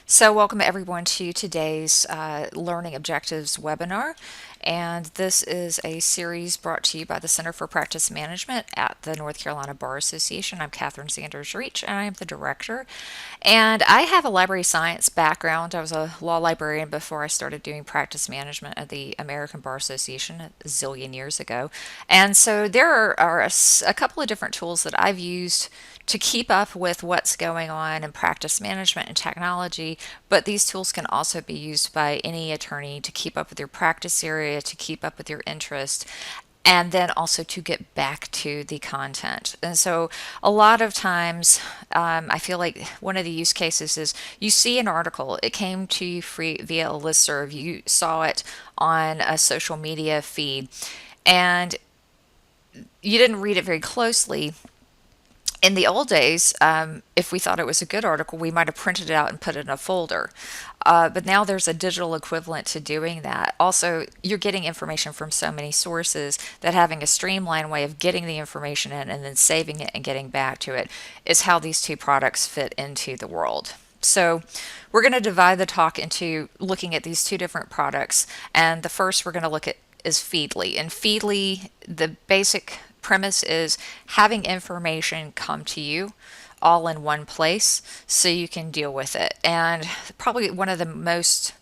So, welcome everyone to today's Learning Objectives webinar. And this is a series brought to you by the Center for Practice Management at the North Carolina Bar Association. I'm Catherine Sanders Reach, and I am the director. And I have a library science background. I was a law librarian before I started doing practice management at the American Bar Association a zillion years ago. And so there are a couple of different tools that I've used to keep up with what's going on in practice management and technology, but these tools can also be used by any attorney to keep up with your practice area, to keep up with your interest, and then also to get back to the content. And so a lot of times, I feel like one of the use cases is you see an article, it came to you free via a listserv, you saw it on a social media feed, and you didn't read it very closely. In the old days, if we thought it was a good article, we might have printed it out and put it in a folder. But now there's a digital equivalent to doing that. Also, you're getting information from so many sources that having a streamlined way of getting the information in and then saving it and getting back to it is how these two products fit into the world. So we're going to divide the talk into looking at these two different products. And the first we're going to look at is Feedly. And Feedly, the basic premise is having information come to you all in one place so you can deal with it. And probably one of the most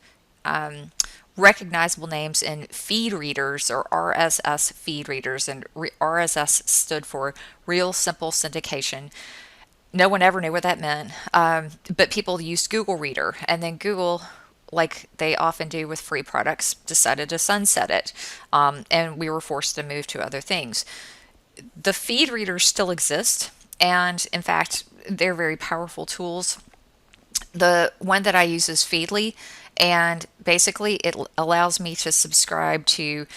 recognizable names in feed readers or RSS feed readers, and RSS stood for Real Simple Syndication. No one ever knew what that meant, but people used Google Reader, and then Google, like they often do with free products, decided to sunset it, and we were forced to move to other things. The feed readers still exist, and in fact, they're very powerful tools. The one that I use is Feedly, and basically it allows me to subscribe to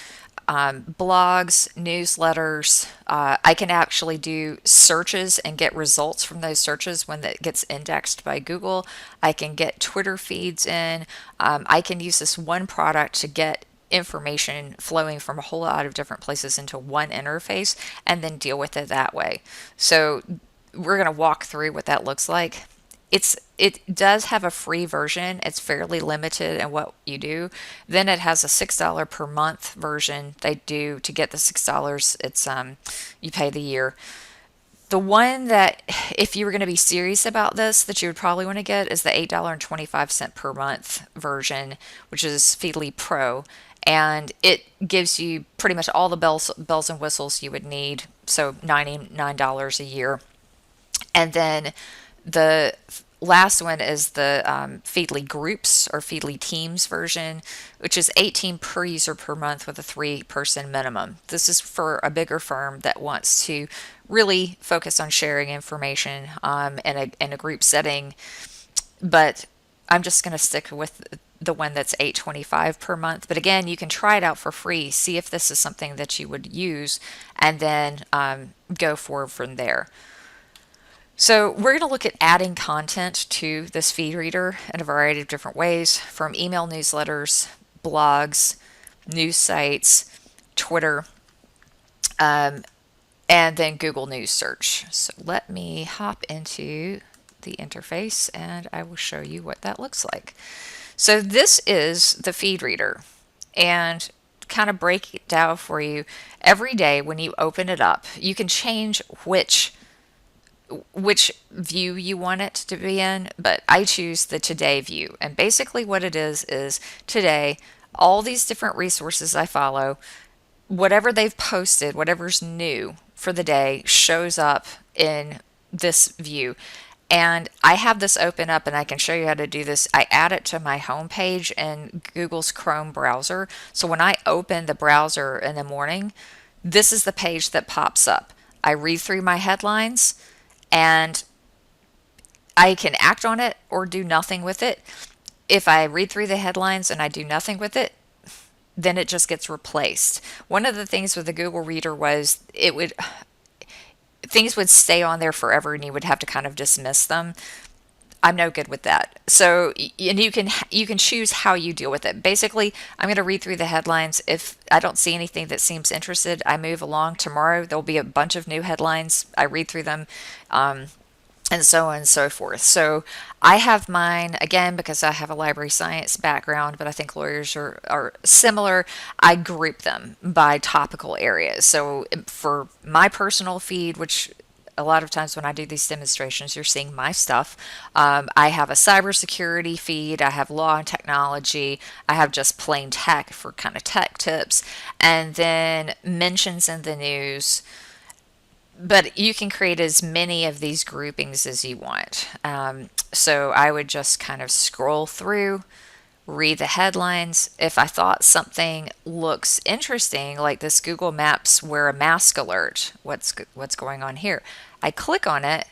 blogs, newsletters. I can actually do searches and get results from those searches when that gets indexed by Google. I can get Twitter feeds in. I can use this one product to get information flowing from a whole lot of different places into one interface and then deal with it that way. So we're going to walk through what that looks like. It does have a free version. It's fairly limited in what you do. Then it has a $6 per month version. They do to get the $6. It's you pay the year. The one that, if you were going to be serious about this, that you would probably want to get is the $8.25 per month version, which is Feedly Pro, and it gives you pretty much all the bells and whistles you would need. So $99 a year, and then the last one is the Feedly Groups or Feedly Teams version, which is 18 per user per month with a 3-person minimum. This is for a bigger firm that wants to really focus on sharing information in a group setting. But I'm just going to stick with the one that's $8.25 per month. But again, you can try it out for free, see if this is something that you would use, and then go forward from there. So we're going to look at adding content to this feed reader in a variety of different ways, from email newsletters, blogs, news sites, Twitter, and then Google News search. So let me hop into the interface and I will show you what that looks like. So this is the feed reader, and kind of break it down for you. Every day when you open it up, you can change which view you want it to be in, but I choose the today view. And basically what it is today, all these different resources I follow, whatever they've posted, whatever's new for the day shows up in this view. And I have this open up and I can show you how to do this. I add it to my home page in Google's Chrome browser. So when I open the browser in the morning, this is the page that pops up. I read through my headlines, and I can act on it or do nothing with it. If I read through the headlines and I do nothing with it, then it just gets replaced. One of the things with the Google Reader was things would stay on there forever and you would have to kind of dismiss them. I'm no good with that. So, and you can choose how you deal with it. Basically, I'm going to read through the headlines. If I don't see anything that seems interested, I move along. Tomorrow there'll be a bunch of new headlines. I read through them. and so on and so forth. So I have mine again because I have a library science background, but I think lawyers are similar. I group them by topical areas. So for my personal feed, which a lot of times when I do these demonstrations, you're seeing my stuff. I have a cybersecurity feed, I have law and technology, I have just plain tech for kind of tech tips, and then mentions in the news, but you can create as many of these groupings as you want. So I would just kind of scroll through, read the headlines. If I thought something looks interesting, like this Google Maps wear a mask alert, what's going on here? I click on it,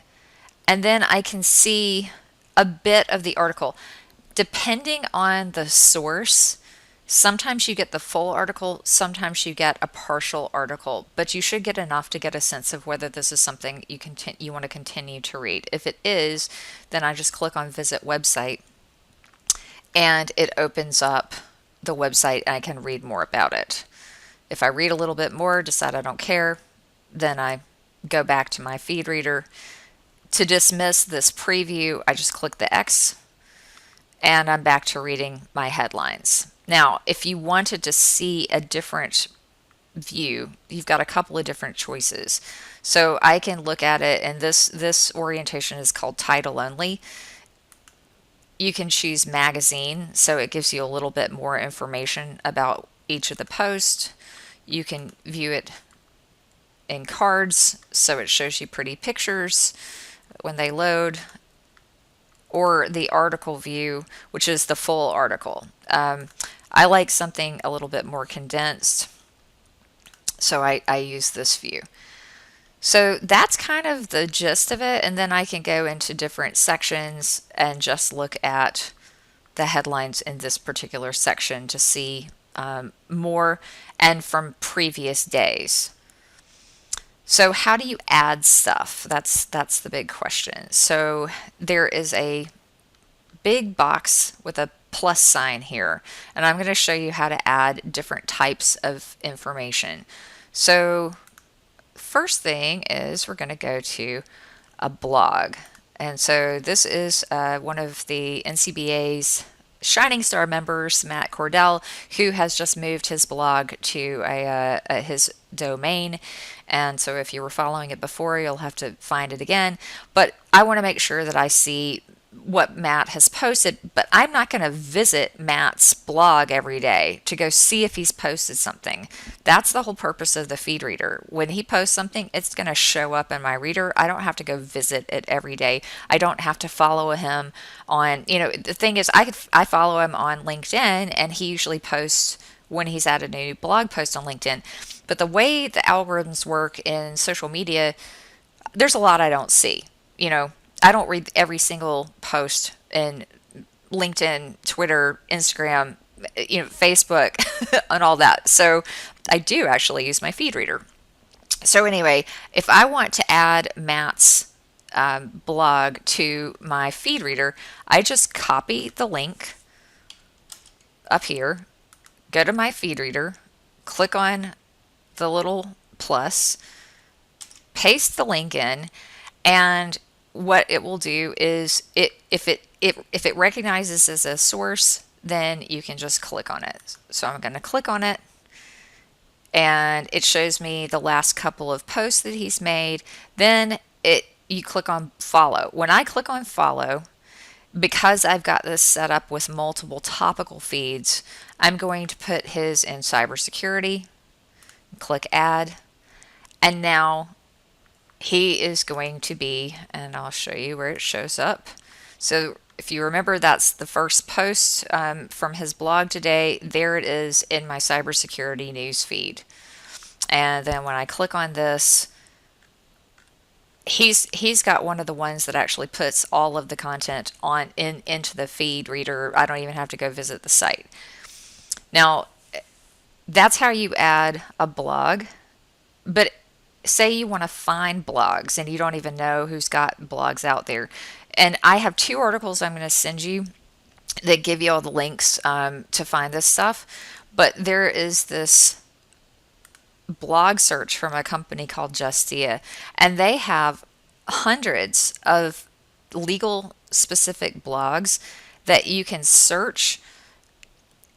and then I can see a bit of the article. Depending on the source, sometimes you get the full article, sometimes you get a partial article, but you should get enough to get a sense of whether this is something you want to continue to read. If it is, then I just click on visit website and it opens up the website and I can read more about it. If I read a little bit more, decide I don't care, then I go back to my feed reader. To dismiss this preview, I just click the X and I'm back to reading my headlines. Now, if you wanted to see a different view, you've got a couple of different choices. So I can look at it, and this orientation is called title only. You can choose magazine, so it gives you a little bit more information about each of the posts. You can view it in cards, so it shows you pretty pictures when they load, or the article view, which is the full article. I like something a little bit more condensed, so I use this view. So that's kind of the gist of it, and then I can go into different sections and just look at the headlines in this particular section to see more and from previous days. So how do you add stuff? That's the big question. So there is a big box with a plus sign here, and I'm going to show you how to add different types of information. So first thing is we're going to go to a blog, and so this is one of the NCBA's Shining Star members, Matt Cordell, who has just moved his blog to his domain. And so if you were following it before, you'll have to find it again. But I want to make sure that I see what Matt has posted, but I'm not going to visit Matt's blog every day to go see if he's posted something. That's the whole purpose of the feed reader. When he posts something, it's going to show up in my reader. I don't have to go visit it every day. I don't have to follow him on, the thing is, I follow him on LinkedIn, and he usually posts when he's added a new blog post on LinkedIn. But the way the algorithms work in social media, there's a lot I don't see. I don't read every single post in LinkedIn, Twitter, Instagram, Facebook, and all that. So I do actually use my feed reader. So anyway, if I want to add Matt's blog to my feed reader, I just copy the link up here, go to my feed reader, click on the little plus, paste the link in, and what it will do is if it recognizes as a source, then you can just click on it. So I'm going to click on it, and it shows me the last couple of posts that he's made. Then you click on follow. When I click on follow, because I've got this set up with multiple topical feeds, I'm going to put his in cybersecurity, click add, and now he is going to be, and I'll show you where it shows up. So if you remember, that's the first post from his blog today. There it is in my cybersecurity news feed. And then when I click on this, he's got one of the ones that actually puts all of the content into the feed reader. I don't even have to go visit the site. Now, that's how you add a blog. But say you want to find blogs and you don't even know who's got blogs out there. And I have 2 articles I'm going to send you that give you all the links to find this stuff. But there is this blog search from a company called Justia, and they have hundreds of legal specific blogs that you can search.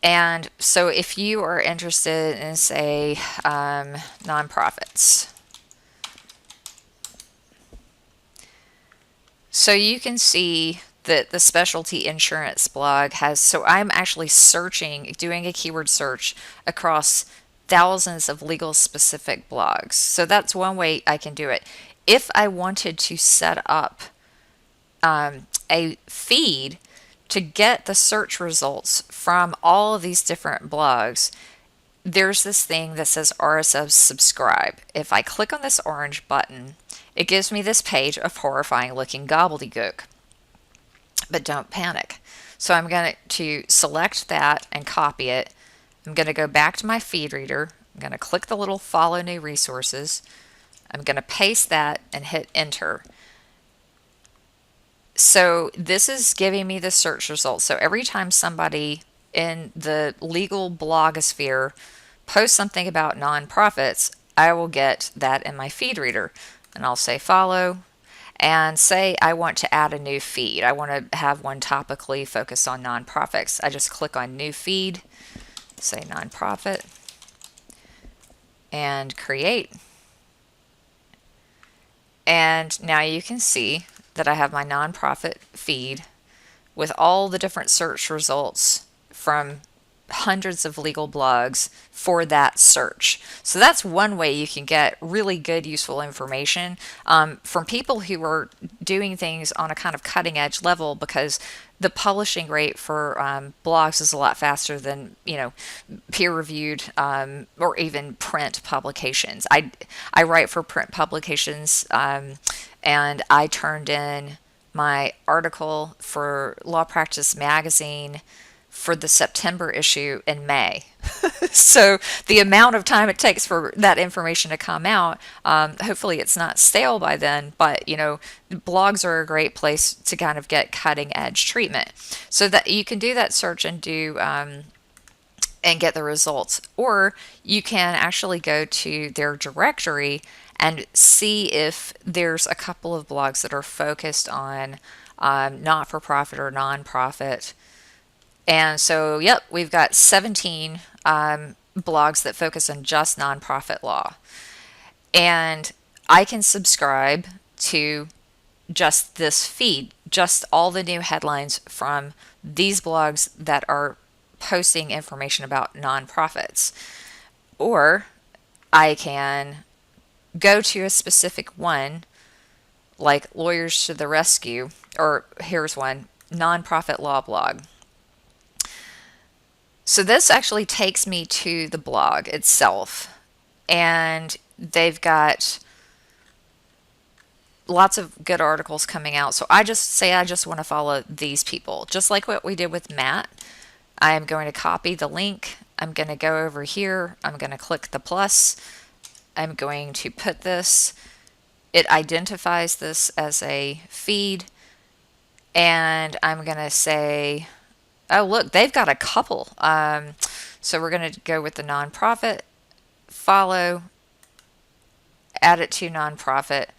And so if you are interested in, say, nonprofits, so you can see that the specialty insurance blog has, so I'm actually searching, doing a keyword search across thousands of legal specific blogs. So that's one way I can do it. If I wanted to set up a feed to get the search results from all of these different blogs, there's this thing that says RSS subscribe. If I click on this orange button, it gives me this page of horrifying looking gobbledygook. But don't panic. So I'm going to select that and copy it. I'm going to go back to my feed reader. I'm going to click the little follow new resources. I'm going to paste that and hit enter. So this is giving me the search results. So every time somebody in the legal blogosphere posts something about nonprofits, I will get that in my feed reader. And I'll say follow, and say I want to add a new feed. I want to have one topically focused on nonprofits. I just click on new feed, say nonprofit, and create. And now you can see that I have my nonprofit feed with all the different search results from hundreds of legal blogs for that search. So that's one way you can get really good, useful information from people who are doing things on a kind of cutting edge level, because the publishing rate for blogs is a lot faster than, peer reviewed or even print publications. I write for print publications, and I turned in my article for Law Practice Magazine for the September issue in May. So the amount of time it takes for that information to come out, hopefully it's not stale by then, but blogs are a great place to kind of get cutting edge treatment. So that you can do that search and do and get the results, or you can actually go to their directory and see if there's a couple of blogs that are focused on not-for-profit or nonprofit. And so, yep, we've got 17 blogs that focus on just nonprofit law. And I can subscribe to just this feed, just all the new headlines from these blogs that are posting information about nonprofits. Or I can go to a specific one, like Lawyers to the Rescue, or here's one, Nonprofit Law Blog. So this actually takes me to the blog itself, and they've got lots of good articles coming out. So I just want to follow these people, just like what we did with Matt. I am going to copy the link. I'm going to go over here. I'm going to click the plus. I'm going to put this. It identifies this as a feed, and I'm going to say, oh, look, they've got a couple. So we're going to go with the nonprofit, follow, add it to nonprofit.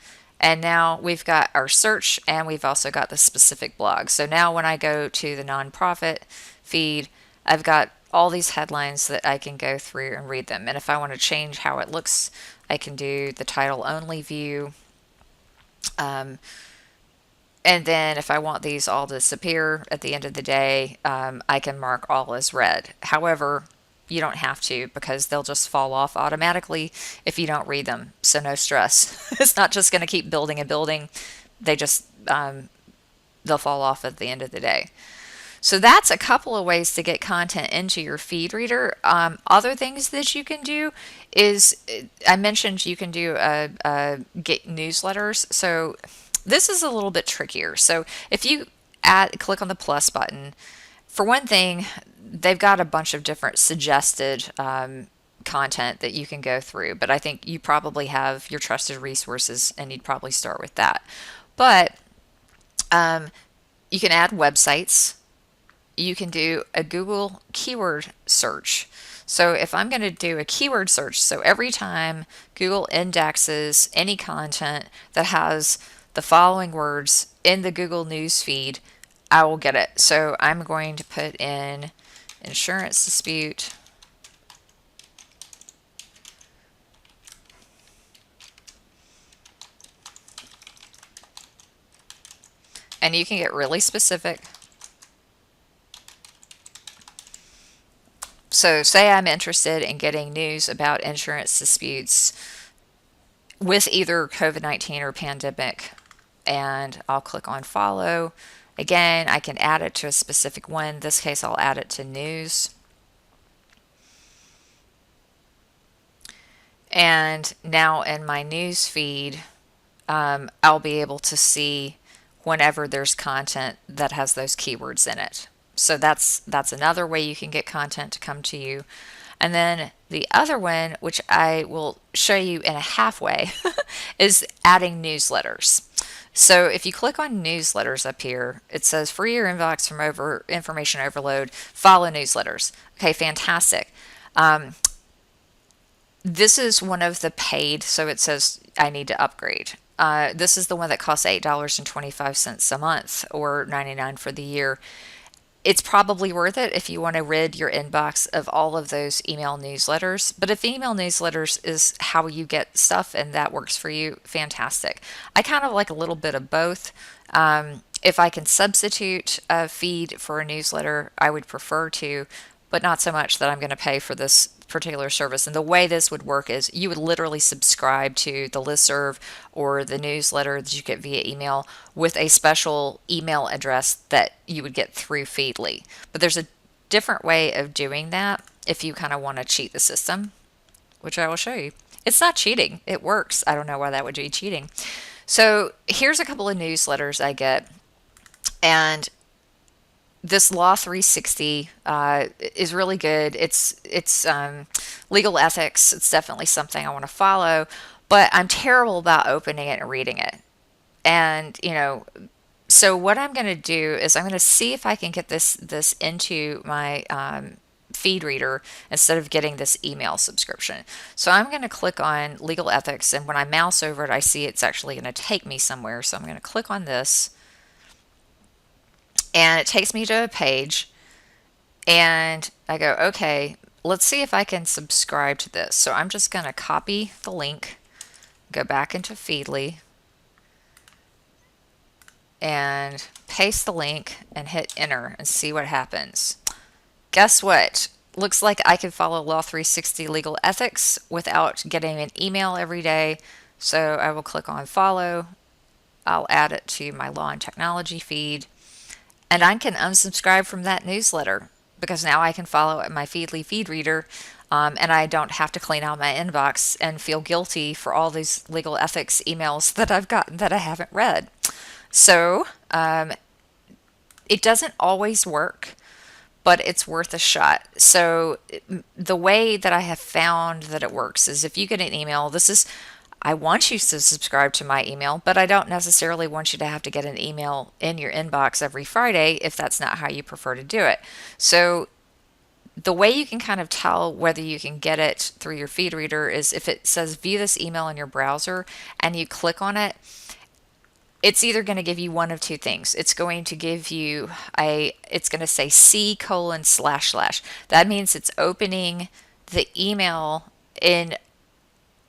And now we've got our search, and we've also got the specific blog. So now when I go to the nonprofit feed, I've got all these headlines that I can go through and read them. And if I want to change how it looks, I can do the title only view. And then if I want these all to disappear at the end of the day, I can mark all as read. However, you don't have to, because they'll just fall off automatically if you don't read them. So no stress. It's not just going to keep building and building. They just, they'll fall off at the end of the day. So that's a couple of ways to get content into your feed reader. Other things that you can do is, I mentioned you can do get newsletters. So this is a little bit trickier. So if you click on the plus button, for one thing, they've got a bunch of different suggested content that you can go through, but I think you probably have your trusted resources, and you'd probably start with that. But you can add websites. You can do a Google keyword search. So if I'm going to do a keyword search, so every time Google indexes any content that has the following words in the Google News feed, I will get it. So I'm going to put in insurance dispute. And you can get really specific. So say I'm interested in getting news about insurance disputes with either COVID-19 or pandemic, and I'll click on follow. Again, I can add it to a specific one. In this case, I'll add it to news. And now in my news feed, I'll be able to see whenever there's content that has those keywords in it. So that's another way you can get content to come to you. And then the other one, which I will show you in a halfway, is adding newsletters. So if you click on newsletters up here, it says free your inbox from information overload, follow newsletters. Okay, fantastic. This is one of the paid, so it says I need to upgrade. This is the one that costs $8.25 a month or $99 for the year. It's probably worth it if you want to rid your inbox of all of those email newsletters. But if email newsletters is how you get stuff and that works for you, fantastic. I kind of like a little bit of both. If I can substitute a feed for a newsletter, I would prefer to, but not so much that I'm going to pay for this particular service. And the way this would work is you would literally subscribe to the listserv or the newsletter that you get via email with a special email address that you would get through Feedly. But there's a different way of doing that if you kind of want to cheat the system, which I will show you. It's not cheating. It works. I don't know why that would be cheating. So here's a couple of newsletters I get. And this Law 360 is really good. It's legal ethics. It's definitely something I want to follow, but I'm terrible about opening it and reading it. And so what I'm going to do is I'm going to see if I can get this into my feed reader instead of getting this email subscription. So I'm going to click on legal ethics, and when I mouse over it, I see it's actually going to take me somewhere. So I'm going to click on this. And it takes me to a page, and I go, okay, let's see if I can subscribe to this. So I'm just going to copy the link, go back into Feedly, and paste the link and hit enter and see what happens. Guess what? Looks like I can follow Law 360 legal ethics without getting an email every day. So I will click on follow. I'll add it to my law and technology feed. And I can unsubscribe from that newsletter because now I can follow my Feedly feed reader, and I don't have to clean out my inbox and feel guilty for all these legal ethics emails that I've gotten that I haven't read. So it doesn't always work, but it's worth a shot. So the way that I have found that it works is if you get an email, I want you to subscribe to my email, but I don't necessarily want you to have to get an email in your inbox every Friday if that's not how you prefer to do it. So the way you can kind of tell whether you can get it through your feed reader is if it says view this email in your browser and you click on it, it's either going to give you one of two things. It's going to give you it's going to say C://. That means it's opening the email in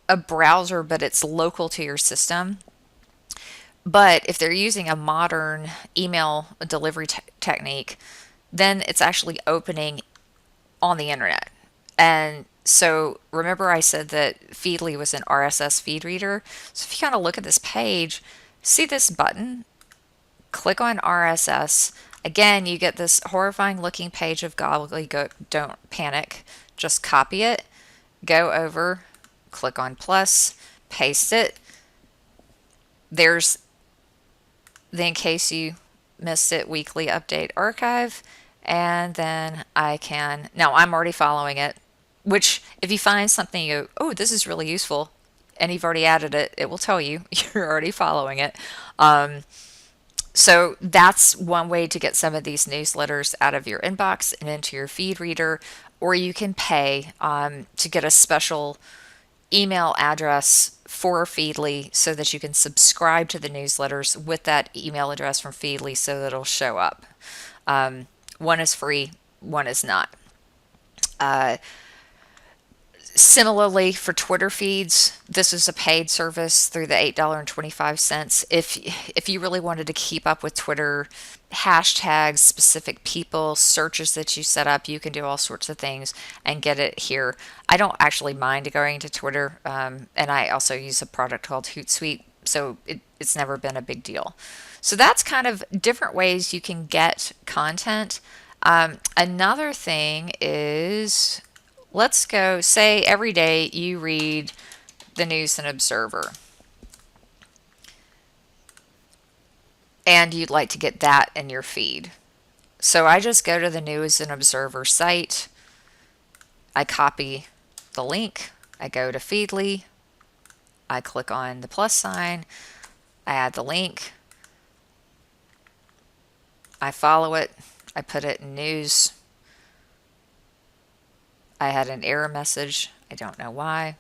a browser, but it's local to your system. But if they're using a modern email delivery technique, then it's actually opening on the internet. And so remember I said that Feedly was an RSS feed reader. So if you kind of look at this page, see this button, click on RSS. Again, you get this horrifying looking page of gobbledygook. Don't panic. Just copy it, go over, click on plus, paste it. There's the in case you missed it weekly update archive, and then now I'm already following it, which if you find something you go, oh, this is really useful, and you've already added it, it will tell you you're already following it. So that's one way to get some of these newsletters out of your inbox and into your feed reader, or you can pay to get a special email address for Feedly so that you can subscribe to the newsletters with that email address from Feedly so that it'll show up. Um, one is free, one is not. Uh, Similarly, for Twitter feeds, this is a paid service through the $8.25. If you really wanted to keep up with Twitter hashtags, specific people, searches that you set up, you can do all sorts of things and get it here. I don't actually mind going to Twitter, and I also use a product called Hootsuite, so it's never been a big deal. So that's kind of different ways you can get content. Another thing is, let's go, say every day you read the News and Observer and you'd like to get that in your feed. So I just go to the News and Observer site, I copy the link, I go to Feedly, I click on the plus sign, I add the link, I follow it, I put it in news. I had an error message. I don't know why.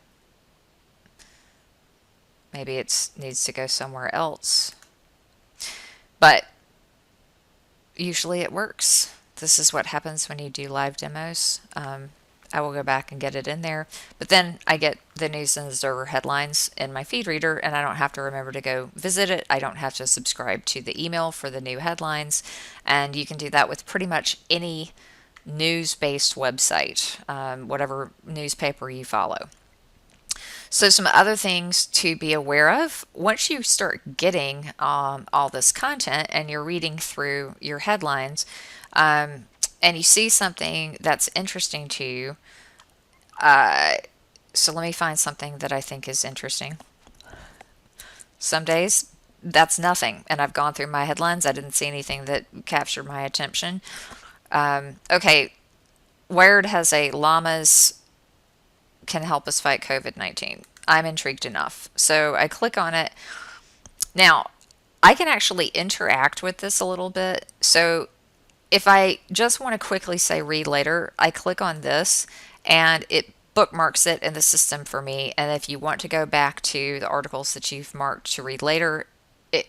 Maybe it needs to go somewhere else. But usually it works. This is what happens when you do live demos. I will go back and get it in there. But then I get the News and Observer headlines in my feed reader, and I don't have to remember to go visit it. I don't have to subscribe to the email for the new headlines. And you can do that with pretty much any news-based website, whatever newspaper you follow. So some other things to be aware of: once you start getting all this content and you're reading through your headlines, and you see something that's interesting to you, so let me find something that I think is interesting. Some days that's nothing, and I've gone through my headlines, I didn't see anything that captured my attention. Okay, Wired has a llamas can help us fight COVID-19. I'm intrigued enough. So I click on it. Now, I can actually interact with this a little bit. So if I just want to quickly say read later, I click on this and it bookmarks it in the system for me. And if you want to go back to the articles that you've marked to read later,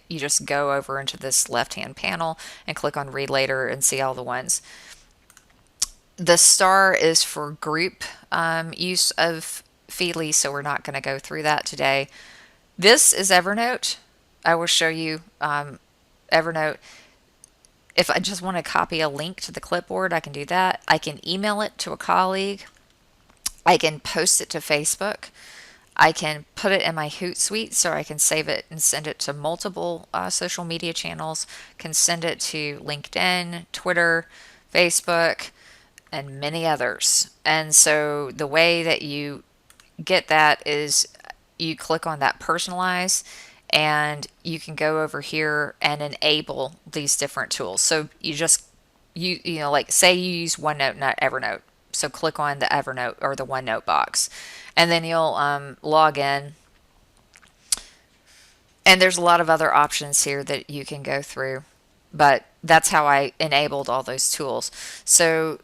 you just go over into this left-hand panel and click on read later and see all the ones. The star is for group use of Feedly, so we're not going to go through that today. This is Evernote. I will show you Evernote. If I just want to copy a link to the clipboard, I can do that. I can email it to a colleague. I can post it to Facebook. I can put it in my Hootsuite so I can save it and send it to multiple social media channels. Can send it to LinkedIn, Twitter, Facebook, and many others. And so the way that you get that is you click on that personalize, and you can go over here and enable these different tools. So you know, like say you use OneNote, not Evernote. So click on the Evernote or the OneNote box, and then you'll log in. And there's a lot of other options here that you can go through, but that's how I enabled all those tools. So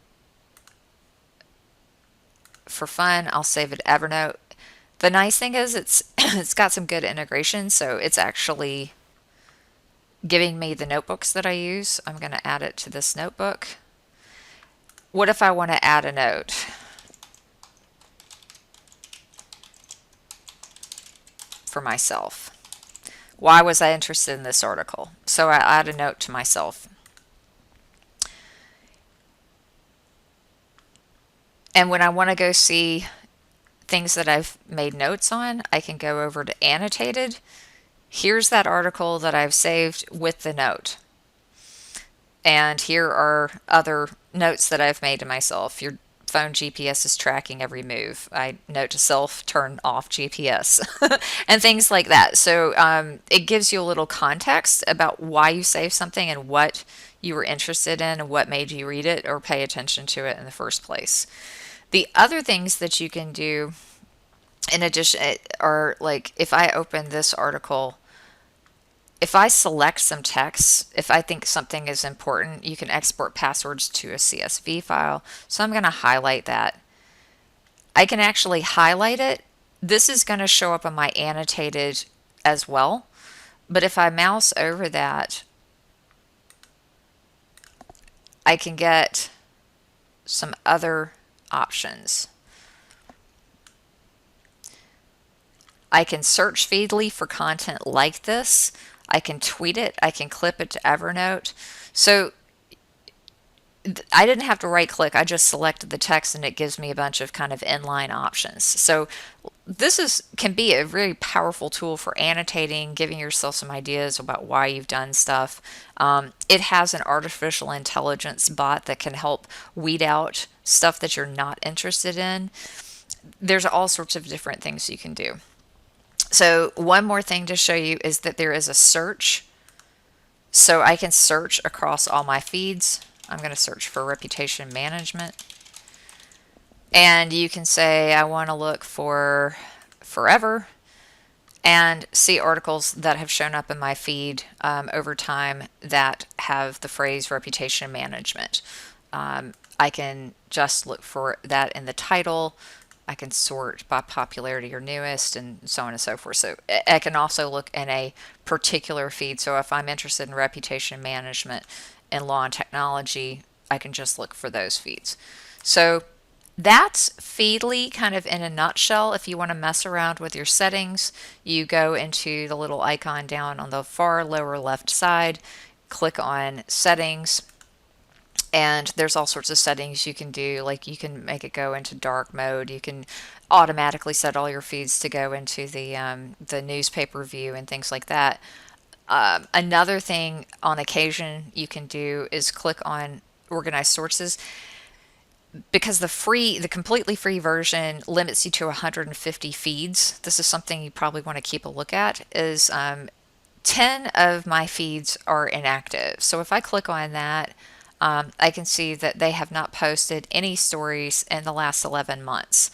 for fun, I'll save it Evernote. The nice thing is it's got some good integration, so it's actually giving me the notebooks that I use. I'm going to add it to this notebook. What if I want to add a note? For myself. Why was I interested in this article? So I add a note to myself. And when I want to go see things that I've made notes on, I can go over to annotated. Here's that article that I've saved with the note. And here are other notes that I've made to myself. Your phone GPS is tracking every move. I note to self, turn off GPS, and things like that. So it gives you a little context about why you saved something and what you were interested in and what made you read it or pay attention to it in the first place. The other things that you can do in addition are, like, if I open this article, if I select some text, if I think something is important, you can export passwords to a CSV file. So I'm going to highlight that. I can actually highlight it This is going to show up on my annotated as well. But if I mouse over that, I can get some other options. I can search Feedly for content like this. I can tweet it. I can clip it to Evernote. So I didn't have to right click. I just selected the text and it gives me a bunch of kind of inline options. So this can be a very powerful tool for annotating, giving yourself some ideas about why you've done stuff. It has an artificial intelligence bot that can help weed out stuff that you're not interested in. There's all sorts of different things you can do. So one more thing to show you is that there is a search. So I can search across all my feeds. I'm going to search for reputation management. And you can say, I want to look for forever and see articles that have shown up in my feed over time that have the phrase reputation management. I can just look for that in the title. I can sort by popularity or newest and so on and so forth. So I can also look in a particular feed. So if I'm interested in reputation management and law and technology, I can just look for those feeds. So that's Feedly kind of in a nutshell. If you want to mess around with your settings, you go into the little icon down on the far lower left side, click on settings, and there's all sorts of settings you can do. Like you can make it go into dark mode. You can automatically set all your feeds to go into the newspaper view and things like that. Another thing on occasion you can do is click on organize sources, because the completely free version limits you to 150 feeds. This is something you probably want to keep a look at. Is 10 of my feeds are inactive. So if I click on that, I can see that they have not posted any stories in the last 11 months.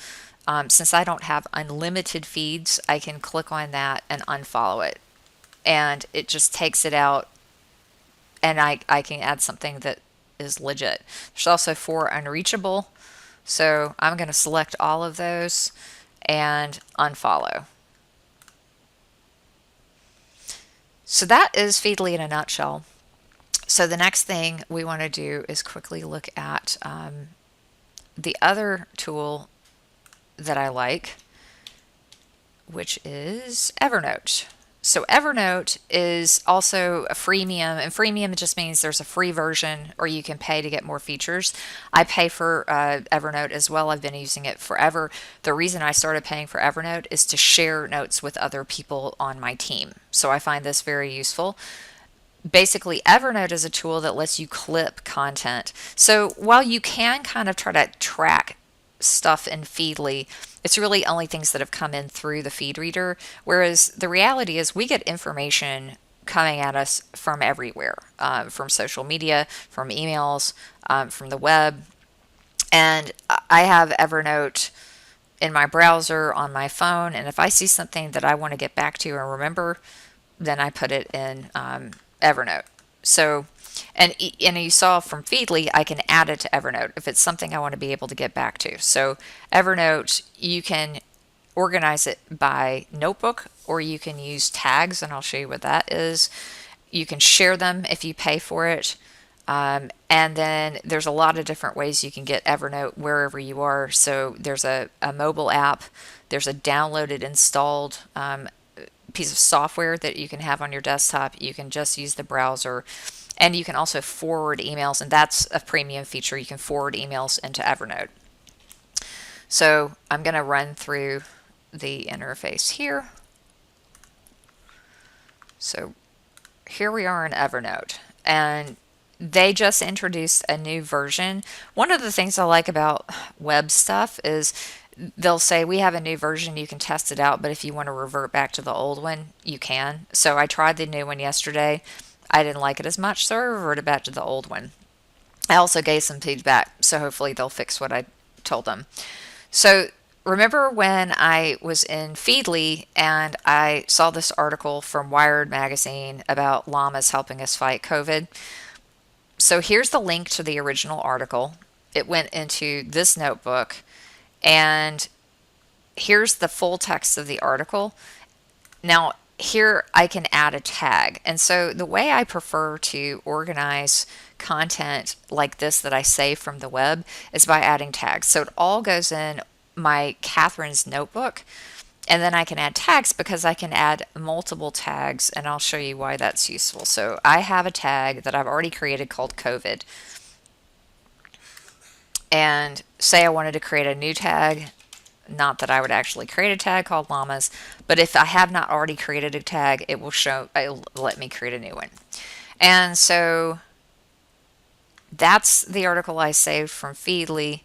Since I don't have unlimited feeds, I can click on that and unfollow it. And it just takes it out, and I can add something that is legit. There's also 4 unreachable. So I'm going to select all of those and unfollow. So that is Feedly in a nutshell. So the next thing we want to do is quickly look at the other tool that I like, which is Evernote. So Evernote is also a freemium, and freemium just means there's a free version or you can pay to get more features. I pay for Evernote as well. I've been using it forever. The reason I started paying for Evernote is to share notes with other people on my team. So I find this very useful. Basically, Evernote is a tool that lets you clip content. So while you can kind of try to track stuff in Feedly, it's really only things that have come in through the feed reader. Whereas the reality is we get information coming at us from everywhere, from social media, from emails, from the web. And I have Evernote in my browser on my phone. And if I see something that I want to get back to and remember, then I put it in Evernote. So, and you saw from Feedly, I can add it to Evernote if it's something I want to be able to get back to. So Evernote, you can organize it by notebook, or you can use tags, and I'll show you what that is. You can share them if you pay for it. And then there's a lot of different ways you can get Evernote wherever you are. So there's a mobile app, there's a downloaded, installed piece of software that you can have on your desktop. You can just use the browser, and you can also forward emails, and that's a premium feature. You can forward emails into Evernote. So I'm going to run through the interface here. So here we are in Evernote, and they just introduced a new version. One of the things I like about web stuff is they'll say we have a new version, you can test it out, but if you want to revert back to the old one, you can. So I tried the new one yesterday. I didn't like it as much, so I reverted back to the old one. I also gave some feedback, so hopefully they'll fix what I told them. So remember when I was in Feedly and I saw this article from Wired magazine about llamas helping us fight COVID? So here's the link to the original article. It went into this notebook, and here's the full text of the article. Now, here I can add a tag. And so the way I prefer to organize content like this that I save from the web is by adding tags. So it all goes in my Catherine's notebook. And then I can add tags because I can add multiple tags, and I'll show you why that's useful. So I have a tag that I've already created called COVID. And say I wanted to create a new tag, not that I would actually create a tag called llamas, but if I have not already created a tag, it'll let me create a new one. And so that's the article I saved from Feedly.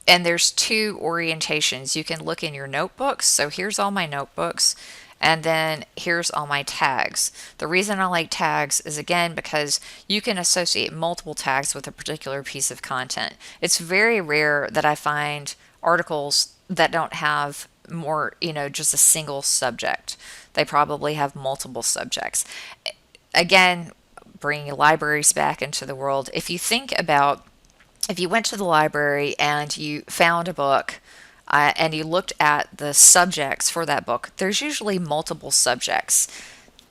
And there's two orientations. You can look in your notebooks. So here's all my notebooks, and then here's all my tags. The reason I like tags is, again, because you can associate multiple tags with a particular piece of content. It's very rare that I find articles that don't have more, just a single subject. They probably have multiple subjects. Again, bringing libraries back into the world, if you went to the library and you found a book and you looked at the subjects for that book, there's usually multiple subjects.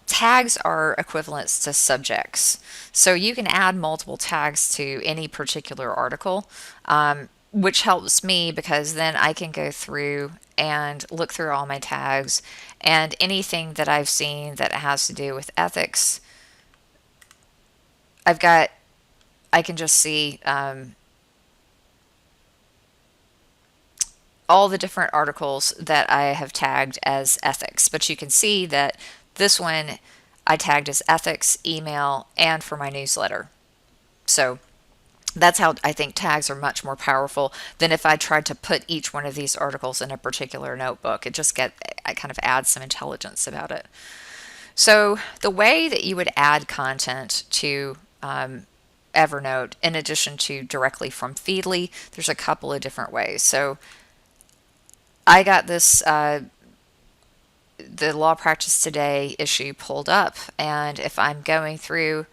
Tags are equivalents to subjects. So you can add multiple tags to any particular article, which helps me because then I can go through and look through all my tags, and anything that I've seen that has to do with ethics, I can just see all the different articles that I have tagged as ethics. But you can see that this one I tagged as ethics, email, and for my newsletter. So that's how I think tags are much more powerful than if I tried to put each one of these articles in a particular notebook. I kind of add some intelligence about it. So the way that you would add content to Evernote, in addition to directly from Feedly, there's a couple of different ways. So I got this, the Law Practice Today issue pulled up, and if I'm going through,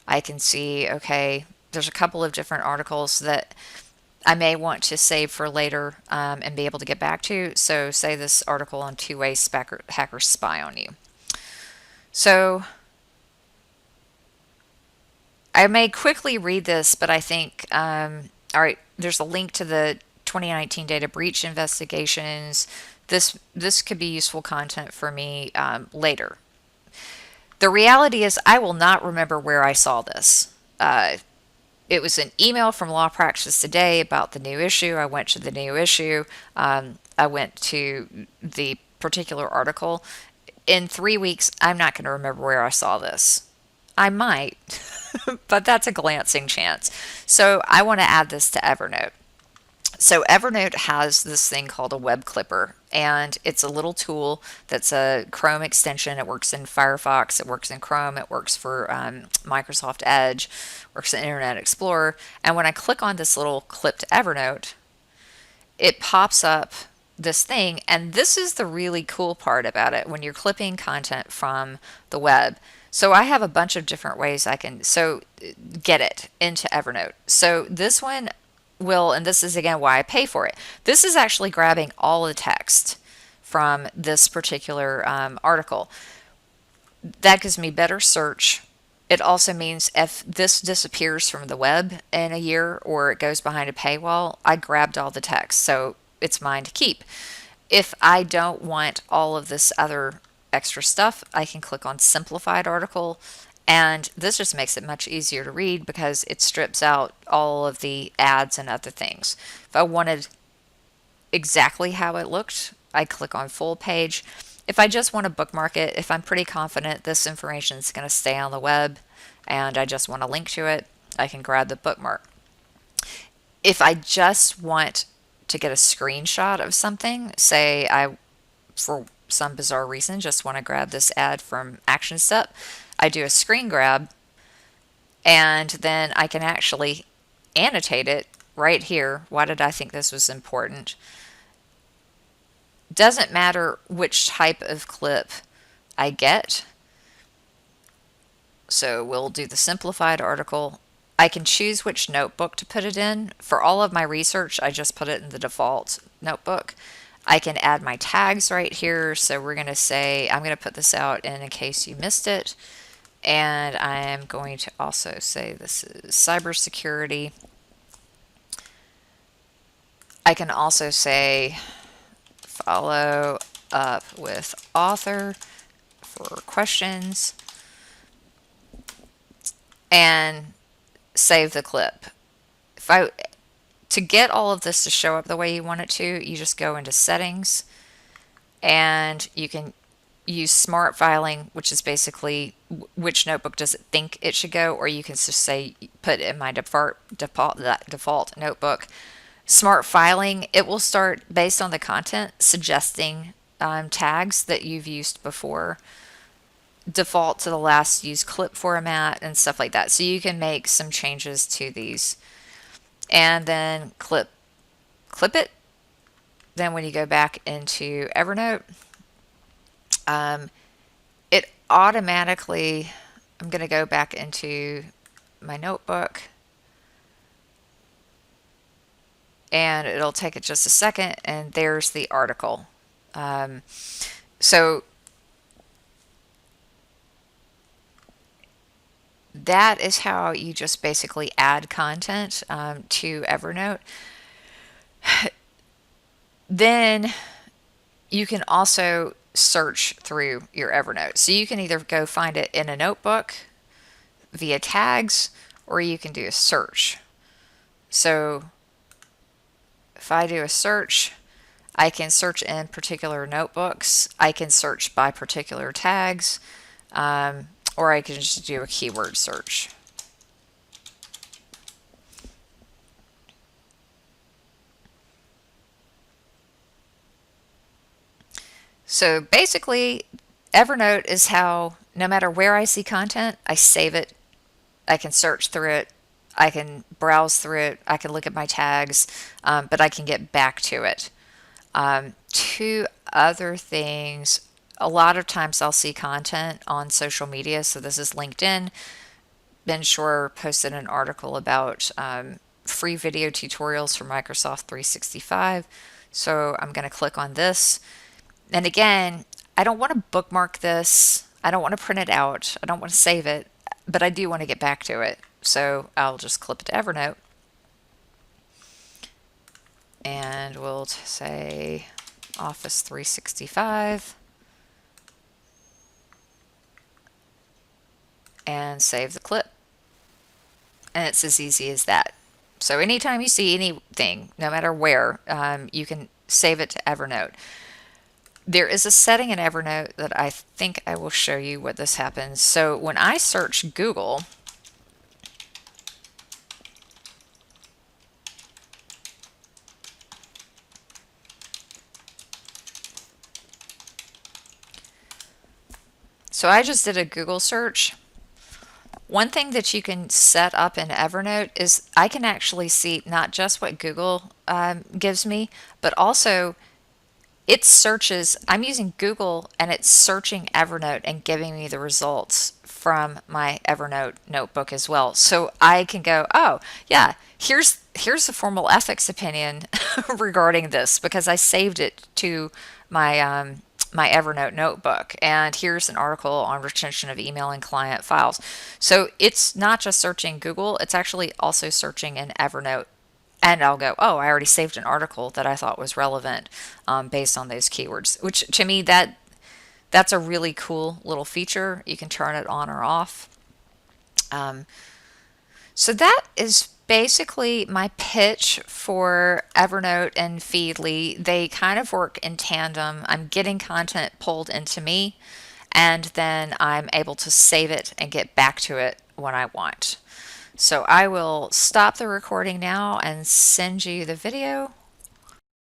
I can see, okay, there's a couple of different articles that I may want to save for later and be able to get back to. So say this article on 2 ways hackers spy on you. So I may quickly read this, but I think, all right, there's a link to the 2019 data breach investigations. This could be useful content for me later. The reality is I will not remember where I saw this. It was an email from Law Practice Today about the new issue. I went to the new issue. I went to the particular article. In 3 weeks, I'm not going to remember where I saw this. I might, but that's a glancing chance. So I want to add this to Evernote. So Evernote has this thing called a web clipper, and it's a little tool that's a Chrome extension. It works in Firefox, it works in Chrome, it works for Microsoft Edge, works in Internet Explorer. And when I click on this little clip to Evernote, it pops up this thing, and this is the really cool part about it when you're clipping content from the web. So I have a bunch of different ways I can get it into Evernote. So this one will, and this is again why I pay for it, this is actually grabbing all the text from this particular article. That gives me better search. It also means if this disappears from the web in a year or it goes behind a paywall, I grabbed all the text, so it's mine to keep. If I don't want all of this other extra stuff, I can click on Simplified Article, and this just makes it much easier to read because it strips out all of the ads and other things. If I wanted exactly how it looked, I click on Full Page. If I just want to bookmark it, if I'm pretty confident this information is going to stay on the web and I just want to link to it, I can grab the bookmark. If I just want to get a screenshot of something, say I, for some bizarre reason, just want to grab this ad from Action Step, I do a screen grab, and then I can actually annotate it right here. Why did I think this was important? Doesn't matter which type of clip I get. So we'll do the simplified article, I can choose which notebook to put it in. For all of my research, I just put it in the default notebook. I can add my tags right here. So we're going to say, I'm going to put this out in case you missed it. And I am going to also say this is cybersecurity. I can also say follow up with author for questions and save the clip. To get all of this to show up the way you want it to, you just go into settings and you can use smart filing, which is basically which notebook does it think it should go, or you can just say put in my default notebook. Smart filing, it will start based on the content suggesting tags that you've used before, default to the last used clip format and stuff like that. So you can make some changes to these and then clip it. Then when you go back into Evernote, it automatically, I'm going to go back into my notebook and it'll take it just a second, and there's the article. So that is how you just basically add content to Evernote. Then you can also search through your Evernote. So you can either go find it in a notebook via tags, or you can do a search. So if I do a search, I can search in particular notebooks. I can search by particular tags, or I can just do a keyword search. So basically, Evernote is how, no matter where I see content, I save it. I can search through it. I can browse through it. I can look at my tags, but I can get back to it. Two other things. A lot of times I'll see content on social media. So this is LinkedIn. Ben Shore posted an article about free video tutorials for Microsoft 365. So I'm going to click on this. And again, I don't want to bookmark this. I don't want to print it out. I don't want to save it, but I do want to get back to it. So I'll just clip it to Evernote. And we'll say Office 365. And save the clip. And it's as easy as that. So anytime you see anything, no matter where, you can save it to Evernote. There is a setting in Evernote that I think I will show you what this happens. So when I search Google, so I just did a Google search. One thing that you can set up in Evernote is I can actually see not just what Google gives me, but also it searches. I'm using Google and it's searching Evernote and giving me the results from my Evernote notebook as well. So I can go, oh yeah, here's a formal ethics opinion regarding this because I saved it to my my Evernote notebook, and here's an article on retention of email and client files. So it's not just searching Google, it's actually also searching in Evernote. And I'll go, oh, I already saved an article that I thought was relevant based on those keywords, which to me, that's a really cool little feature. You can turn it on or off. So that is basically my pitch for Evernote and Feedly. They kind of work in tandem. I'm getting content pulled into me, and then I'm able to save it and get back to it when I want. So I will stop the recording now and send you the video.